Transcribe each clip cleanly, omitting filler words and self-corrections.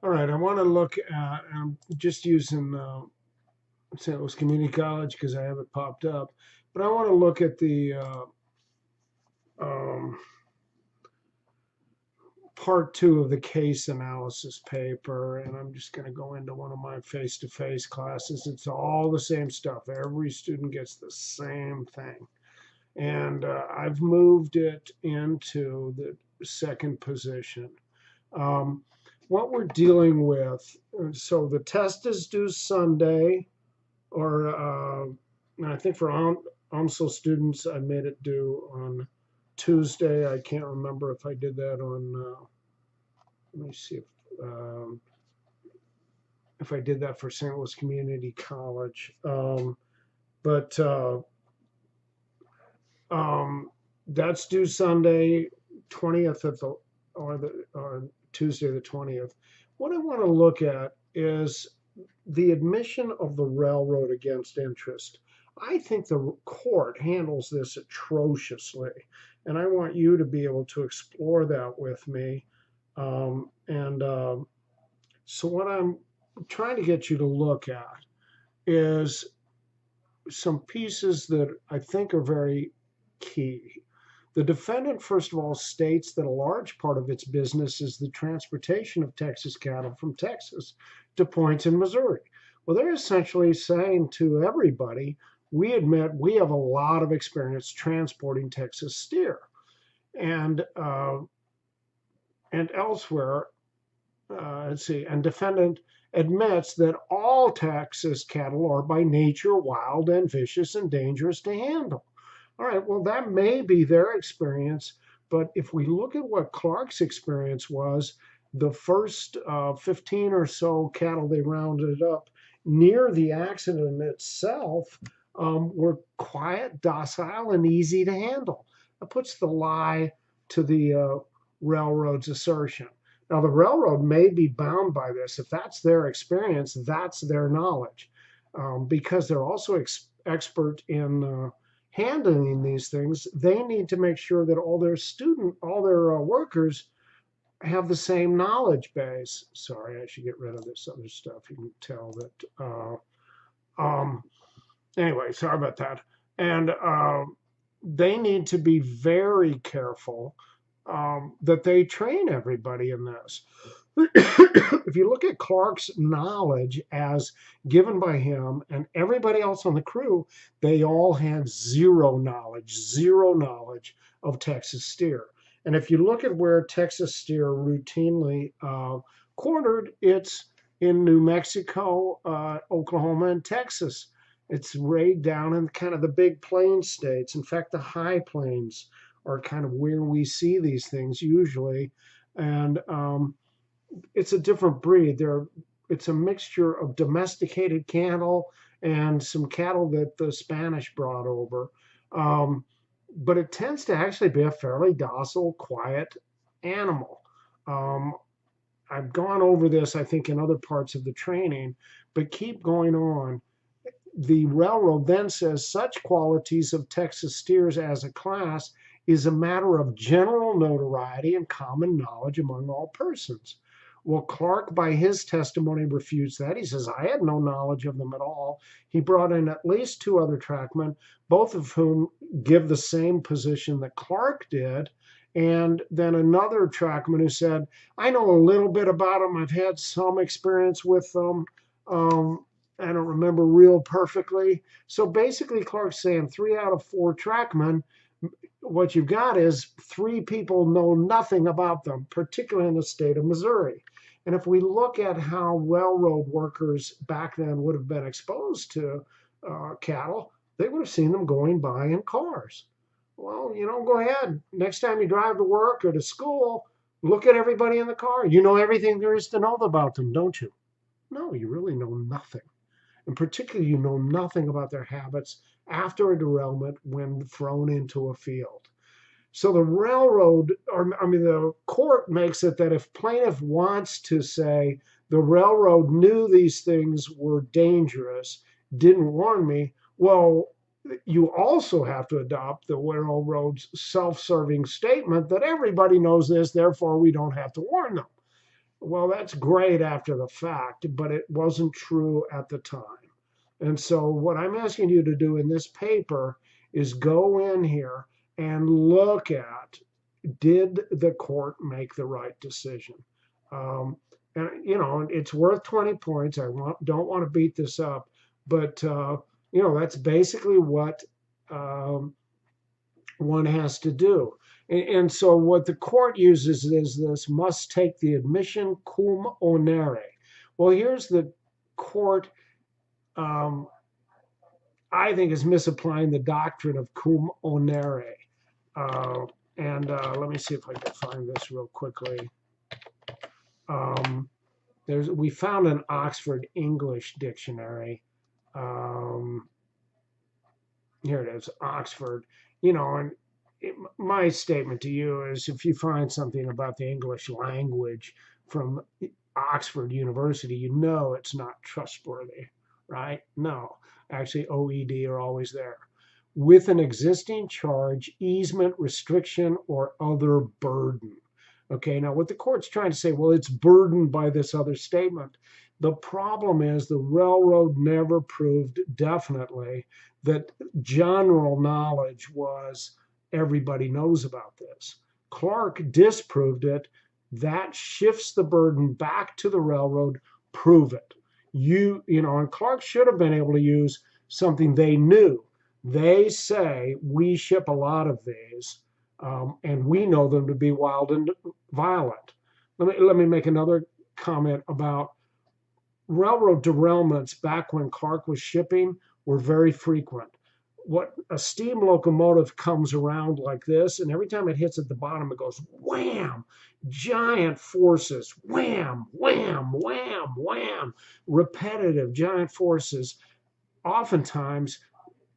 All right, I want to look at, I'm just using St. Louis Community College because I have it popped up, but I want to look at the um, part two of the case analysis paper, and I'm just going to go into one of my face-to-face classes. It's all the same stuff. Every student gets the same thing. And I've moved it into the second position. Um, what we're dealing with, so the test is due Sunday, or and I think for OMSL students, I made it due on Tuesday. I can't remember if I did that on, let me see if I did that for St. Louis Community College. But that's due Sunday, 20th of the, or Tuesday the 20th. What I want to look at is the admission of the railroad against interest. I think the court handles this atrociously, and I want you to be able to explore that with me. So what I'm trying to get you to look at is some pieces that I think are very key. The defendant, first of all, states that a large part of its business is the transportation of Texas cattle from Texas to points in Missouri. Well, they're essentially saying to everybody, we admit we have a lot of experience transporting Texas steer. And elsewhere, and defendant admits that all Texas cattle are by nature wild and vicious and dangerous to handle. All right, well, that may be their experience, but if we look at what Clark's experience was, the first 15 or so cattle they rounded up near the accident itself were quiet, docile, and easy to handle. That puts the lie to the railroad's assertion. Now, the railroad may be bound by this. If that's their experience, that's their knowledge, because they're also expert in handling these things. They need to make sure that all their workers have the same knowledge base. Sorry, I should get rid of this other stuff. You can tell that. Anyway, sorry about that. And they need to be very careful that they train everybody in this. If you look at Clark's knowledge as given by him and everybody else on the crew, they all had zero knowledge of Texas steer. And if you look at where Texas steer routinely quartered, it's in New Mexico, Oklahoma, and Texas. It's right down in kind of the big plain states. In fact, the high plains are kind of where we see these things usually. And it's a different breed. It's a mixture of domesticated cattle and some cattle that the Spanish brought over. But it tends to actually be a fairly docile, quiet animal. I've gone over this, I think, in other parts of the training, but keep going on. The railroad then says such qualities of Texas steers as a class is a matter of general notoriety and common knowledge among all persons. Well, Clark, by his testimony, refutes that. He says, I had no knowledge of them at all. He brought in at least two other trackmen, both of whom give the same position that Clark did. And then another trackman who said, I know a little bit about them. I've had some experience with them. I don't remember real perfectly. So basically, Clark's saying 3 out of 4 trackmen, what you've got is 3 people know nothing about them, particularly in the state of Missouri. And if we look at how railroad workers back then would have been exposed to cattle, they would have seen them going by in cars. Well, go ahead. Next time you drive to work or to school, look at everybody in the car. You know everything there is to know about them, don't you? No, you really know nothing. And particularly, you know nothing about their habits after a derailment when thrown into a field. So the court makes it that if plaintiff wants to say the railroad knew these things were dangerous, didn't warn me, well, you also have to adopt the railroad's self-serving statement that everybody knows this, therefore we don't have to warn them. Well, that's great after the fact, but it wasn't true at the time. And so, what I'm asking you to do in this paper is go in here and look at, did the court make the right decision? Um, and it's worth 20 points. Don't want to beat this up, but that's basically what um, one has to do. And so what the court uses is this: must take the admission cum onere. Well, here's the court, um, I think, is misapplying the doctrine of cum onere. And let me see if I can find this real quickly. We found an Oxford English dictionary. Here it is, Oxford. And my statement to you is, if you find something about the English language from Oxford University, it's not trustworthy, right? No, actually, OED are always there. With an existing charge, easement, restriction, or other burden. Okay, now what the court's trying to say, well, it's burdened by this other statement. The problem is the railroad never proved definitely that general knowledge was everybody knows about this. Clark disproved it. That shifts the burden back to the railroad. Prove it. And Clark should have been able to use something they knew. They say we ship a lot of these, and we know them to be wild and violent. Let me make another comment about railroad derailments. Back when Clark was shipping, were very frequent. What a steam locomotive comes around like this, and every time it hits at the bottom, it goes wham, giant forces, wham, wham, wham, wham, repetitive giant forces. Oftentimes,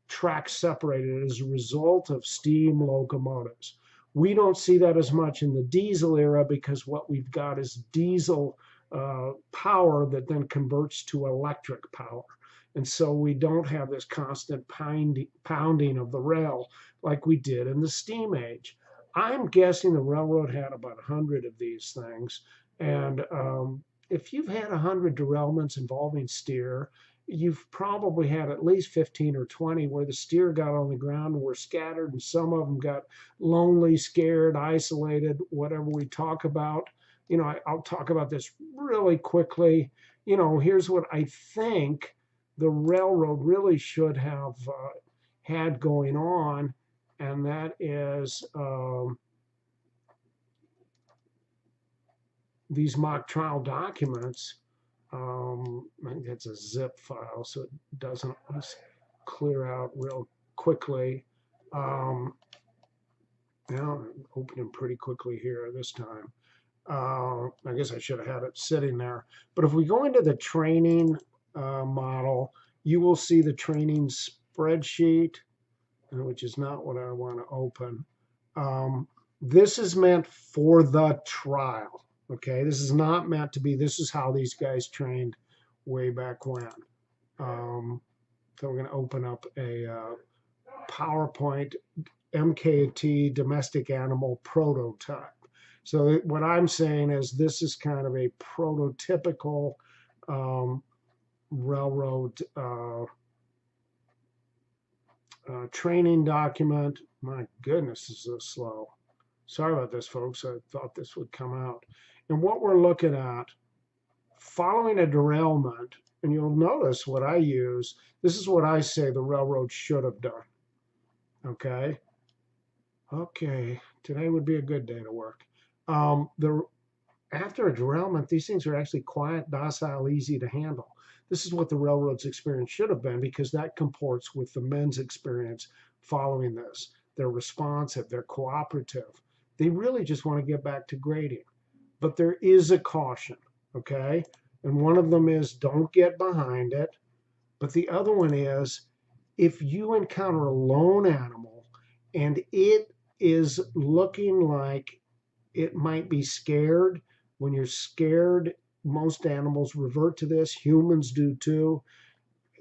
tracks separated as a result of steam locomotives. We don't see that as much in the diesel era, because what we've got is diesel power that then converts to electric power. And so we don't have this constant pounding of the rail like we did in the steam age. I'm guessing the railroad had about 100 of these things. And if you've had 100 derailments involving steer, you've probably had at least 15 or 20 where the steer got on the ground and were scattered, and some of them got lonely, scared, isolated, whatever we talk about. I'll talk about this really quickly. Here's what I think the railroad really should have had going on, and that is these mock trial documents. I think that's a zip file, so it doesn't clear out real quickly. Now I'm opening pretty quickly here this time. I guess I should have had it sitting there. But if we go into the training model, you will see the training spreadsheet, which is not what I want to open. This is meant for the trial. Okay, this is not meant to be, this is how these guys trained way back when. So we're going to open up a PowerPoint MKT domestic animal prototype. So what I'm saying is this is kind of a prototypical railroad training document. My goodness, this is so slow. Sorry about this, folks. I thought this would come out. And what we're looking at, following a derailment, and you'll notice what I use, this is what I say the railroad should have done. Okay? Okay, today would be a good day to work. After a derailment, these things are actually quiet, docile, easy to handle. This is what the railroad's experience should have been, because that comports with the men's experience following this. They're responsive, they're cooperative. They really just want to get back to grading. But there is a caution, okay? And one of them is don't get behind it. But the other one is, if you encounter a lone animal and it is looking like it might be scared, when you're scared, most animals revert to this. Humans do too.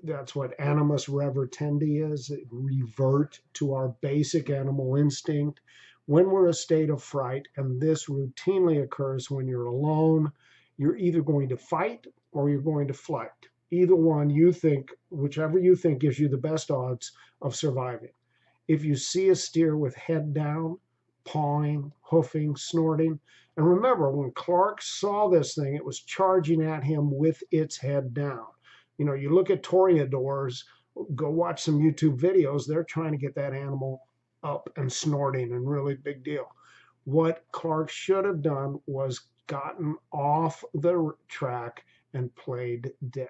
That's what animus revertendi is. It revert to our basic animal instinct when we're in a state of fright, and this routinely occurs when you're alone. You're either going to fight or you're going to flight. Either one you think, whichever you think gives you the best odds of surviving. If you see a steer with head down, pawing, hoofing, snorting, and remember when Clark saw this thing, it was charging at him with its head down. You look at toreadors, go watch some YouTube videos, they're trying to get that animal up and snorting and really big deal. What Clark should have done was gotten off the track and played dead.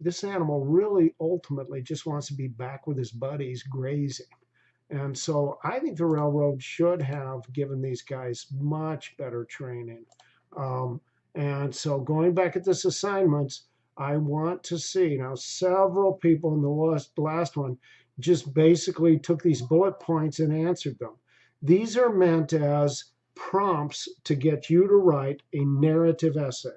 This animal really ultimately just wants to be back with his buddies grazing. And so I think the railroad should have given these guys much better training. And so going back at this assignments, I want to see now several people in the last one just basically took these bullet points and answered them. These are meant as prompts to get you to write a narrative essay.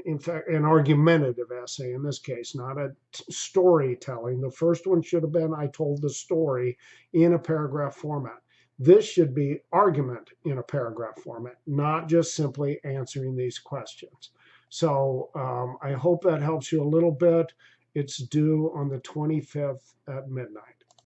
In fact, an argumentative essay in this case, not a storytelling. The first one should have been, I told the story in a paragraph format. This should be argument in a paragraph format, not just simply answering these questions. So I hope that helps you a little bit. It's due on the 25th at midnight.